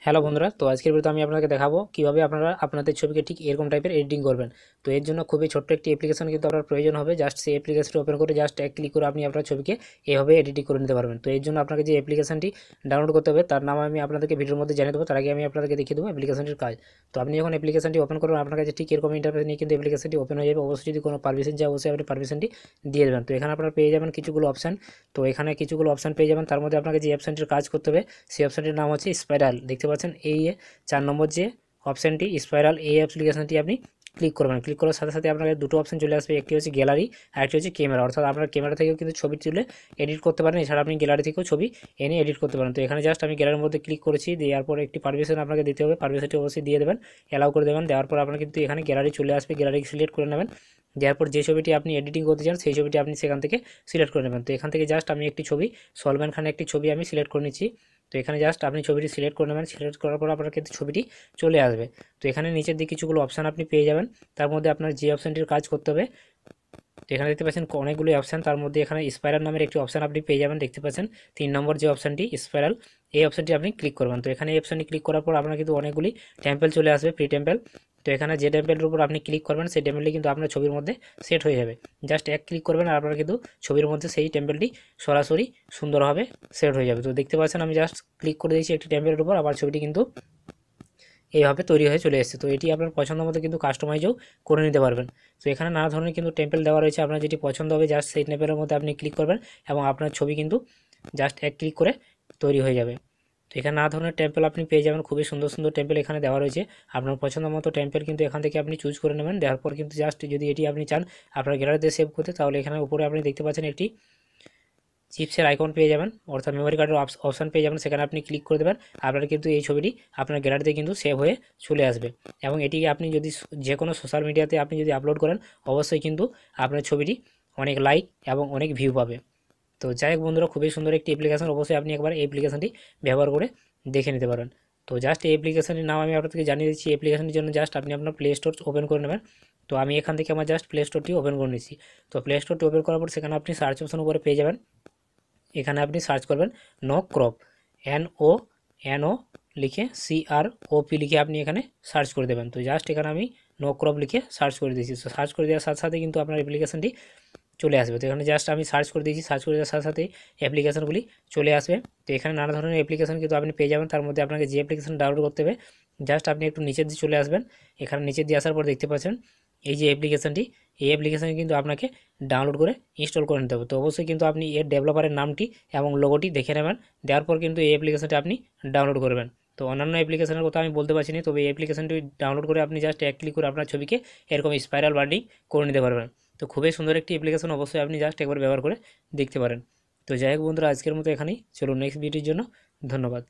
Hello বন্ধুরা, তো আজকের ভিডিওতে আমি আপনাকে দেখাবো কিভাবে আপনারা আপনাদের ছবিকে ঠিক এরকম টাইপের এডিটিং করবেন। তো এর জন্য খুবই ছোট্ট একটি অ্যাপ্লিকেশন কিন্তু আপনার প্রয়োজন হবে। জাস্ট সেই অ্যাপ্লিকেশনটি ওপেন করে জাস্ট এক ক্লিক করে আপনি আপনার ছবিকে এভাবে এডিটিং করে নিতে পারবেন। তো এর জন্য আপনাকে যে অ্যাপ্লিকেশনটি ডাউনলোড করতে হবে তার নাম আমি আপনাদেরকে ভিডিওর মধ্যে জানিয়ে দেবো। তার আগে আমি আপনাদেরকে দেখিয়ে দেবো অ্যাপ্লিকেশনটির কাজ। তো আপনি যখন অ্যাপ্লিকেশনটি ওপেন করবেন আপনার কাছে ঠিক এরকম ইন্টারফেস নিয়ে কিন্তু অ্যাপ্লিকেশনটি ওপেন হয়ে যাবে। অবশ্যই যদি কোনো পারমিশন চাই অবশ্যই আপনি পারমিশনটি দিয়ে দেবেন। তো এখানে আপনারা পেয়ে যাবেন কিছুগুলো অপশান। তো এখানে কিছুগুলো অপশান পেয়ে যাবেন, তার মধ্যে আপনাকে যে অপশানটির কাজ করতে হবে সেই অপশানটির নাম হচ্ছে স্পাইরাল। দেখতে পাচ্ছেন এই 4 নম্বর যে অপশানটি স্পাইরাল, এই অ্যাপ্লিকেশনটি আপনি ক্লিক করবেন। ক্লিক করার সাথে সাথে আপনাকে দুটো অপশন চলে আসবে, একটি হচ্ছে গ্যালারি আর একটি হচ্ছে ক্যামেরা। অর্থাৎ আপনার ক্যামেরা থেকেও কিন্তু ছবি তুলে এডিট করতে পারেন, এছাড়া আপনি গ্যালারি থেকেও ছবি এনে এডিট করতে পারেন। তো এখানে জাস্ট আমি গ্যালারির মধ্যে ক্লিক করেছি, দেওয়ার পর একটি পারমিশন আপনাকে দিতে হবে। পারমিশনটি অবশ্যই দিয়ে দেবেন, অ্যালাউ করে দেবেন। দেওয়ার পর আপনার কিন্তু এখানে গ্যালারি চলে আসবে, গ্যালারি সিলেক্ট করে নেবেন। দেওয়ার পর যে ছবিটি আপনি এডিটিং করতে চান সেই ছবিটি আপনি সেখান থেকে সিলেক্ট করে নেবেন। তো এখান থেকে জাস্ট আমি একটি ছবি, সলমান খানের একটি ছবি আমি সিলেক্ট করে নিচ্ছি। তো এখানে জাস্ট আপনি ছবিটি সিলেক্ট করে নেবেন। সিলেক্ট করার পর আপনার কিন্তু ছবিটি চলে আসবে। তো এখানে নিচের দিকে কিছুগুলো অপশান আপনি পেয়ে যাবেন, তার মধ্যে আপনার যে অপশানটির কাজ করতে হবে। তো এখানে দেখতে পাচ্ছেন অনেকগুলো অপশান, তার মধ্যে এখানে স্পাইরাল নামের একটি অপশান আপনি পেয়ে যাবেন। দেখতে পাচ্ছেন 3 নম্বর যে অপশানটি স্পাইরাল, এই অপশানটি আপনি ক্লিক করবেন। তো এখানে এই অপশানটি ক্লিক করার পর আপনার কিন্তু অনেকগুলি টেম্পল চলে আসবে, প্রি টেম্পল। তো এখানে যে টেম্পলের উপর আপনি ক্লিক করবেন সেই টেম্পলটি কিন্তু আপনার ছবির মধ্যে সেট হয়ে যাবে। জাস্ট এক ক্লিক করবেন আর আপনার কিন্তু ছবির মধ্যে সেই টেম্পলটি সরাসরি সুন্দরভাবে সেট হয়ে যাবে। তো দেখতে পাচ্ছেন আমি জাস্ট ক্লিক করে দিয়েছি একটি টেম্পলের উপর, আবার ছবিটি কিন্তু এইভাবে তৈরি হয়ে চলে এসেছে। তো এটি আপনার পছন্দ মতো কিন্তু কাস্টমাইজও করে নিতে পারবেন। তো এখানে নানা ধরনের কিন্তু টেম্পল দেওয়া রয়েছে, আপনার যেটি পছন্দ হবে জাস্ট সেই টেম্পলের মধ্যে আপনি ক্লিক করবেন এবং আপনার ছবি কিন্তু জাস্ট এক ক্লিক করে তৈরি হয়ে যাবে। তো এখানে নানা ধরনের টেম্পল আপনি পেয়ে যাবেন, খুবই সুন্দর সুন্দর টেম্পল এখানে দেওয়া রয়েছে। আপনার পছন্দ মতো টেম্পল কিন্তু এখান থেকে আপনি চুজ করে নেবেন। দেওয়ার পর কিন্তু জাস্ট যদি এটি আপনি চান আপনার গ্যালারিতে সেভ করতে, তাহলে এখানে উপরে আপনি দেখতে পাচ্ছেন একটি চিপসের আইকন পেয়ে যাবেন, অর্থাৎ মেমোরি কার্ডের অপশান পেয়ে যাবেন। সেখানে আপনি ক্লিক করে দেবেন, আপনার কিন্তু এই ছবিটি আপনার গ্যালারিতে কিন্তু সেভ হয়ে চলে আসবে। এবং এটি আপনি যদি যে কোনো সোশ্যাল মিডিয়াতে আপনি যদি আপলোড করেন অবশ্যই কিন্তু আপনার ছবিটি অনেক লাইক এবং অনেক ভিউ পাবে। তো যাই হোক বন্ধুরা, খুবই সুন্দর একটি অ্যাপ্লিকেশন, অবশ্যই আপনি একবার এই অ্যাপ্লিকেশনটি ব্যবহার করে দেখে নিতে পারেন। তো জাস্ট এই অ্যাপ্লিকেশনের নাম আমি আপনাদেরকে জানিয়ে দিচ্ছি। অ্যাপ্লিকেশনের জন্য জাস্ট আপনি আপনার প্লে স্টোর ওপেন করে নেবেন। তো আমি এখান থেকে আমার জাস্ট প্লে স্টোরটি ওপেন করে নিচ্ছি। তো প্লে স্টোরটি ওপেন করার পর সেখানে আপনি সার্চ অপশন উপরে পেয়ে যাবেন। এখানে আপনি সার্চ করবেন নো ক্রপ, NO লিখে CROP লিখে আপনি এখানে সার্চ করে দেবেন। তো জাস্ট এখানে আমি নো ক্রপ লিখে সার্চ করে দিয়েছি। তো সার্চ করে দেওয়ার সাথে সাথে কিন্তু আপনার অ্যাপ্লিকেশনটি চলে আসবে। তো এখানে জাস্ট আমি সার্চ করে দিয়েছি, সার্চ করে দেওয়ার সাথে সাথে অ্যাপ্লিকেশনগুলি চলে আসবে। তো এখানে নানা ধরনের অ্যাপ্লিকেশন কিন্তু আপনি পেয়ে যাবেন, তার মধ্যে আপনাকে যে অ্যাপ্লিকেশন ডাউনলোড করতে হবে জাস্ট আপনি একটু নিচের দিকে চলে আসবেন। এখানে নিচের দিয়ে আসার পর দেখতে পাচ্ছেন এই যে অ্যাপ্লিকেশনটি, এই অ্যাপ্লিকেশন কিন্তু আপনাকে ডাউনলোড করে ইনস্টল করে নিতে হবে। তো অবশ্যই কিন্তু আপনি এর ডেভেলপারের নামটি এবং লোগোটি দেখে নেবেন। দেওয়ার পর কিন্তু এই অ্যাপ্লিকেশনটি আপনি ডাউনলোড করবেন। তো অন্যান্য অ্যাপ্লিকেশনের কথা আমি বলতে পারছি না, তবে এই অ্যাপ্লিকেশনটি ডাউনলোড করে আপনি জাস্ট এক ক্লিক করে আপনার ছবিকে এরকম স্পাইরাল বান্ডিং করে নিতে পারবেন। তো খুবই সুন্দর একটি অ্যাপ্লিকেশন, অবশ্যই আপনি জাস্ট একবার ব্যবহার করে দেখতে পারেন। তো যাই হোক বন্ধুরা, আজকের মতো এখানেই, চলুন নেক্সট ভিডিওর জন্য ধন্যবাদ।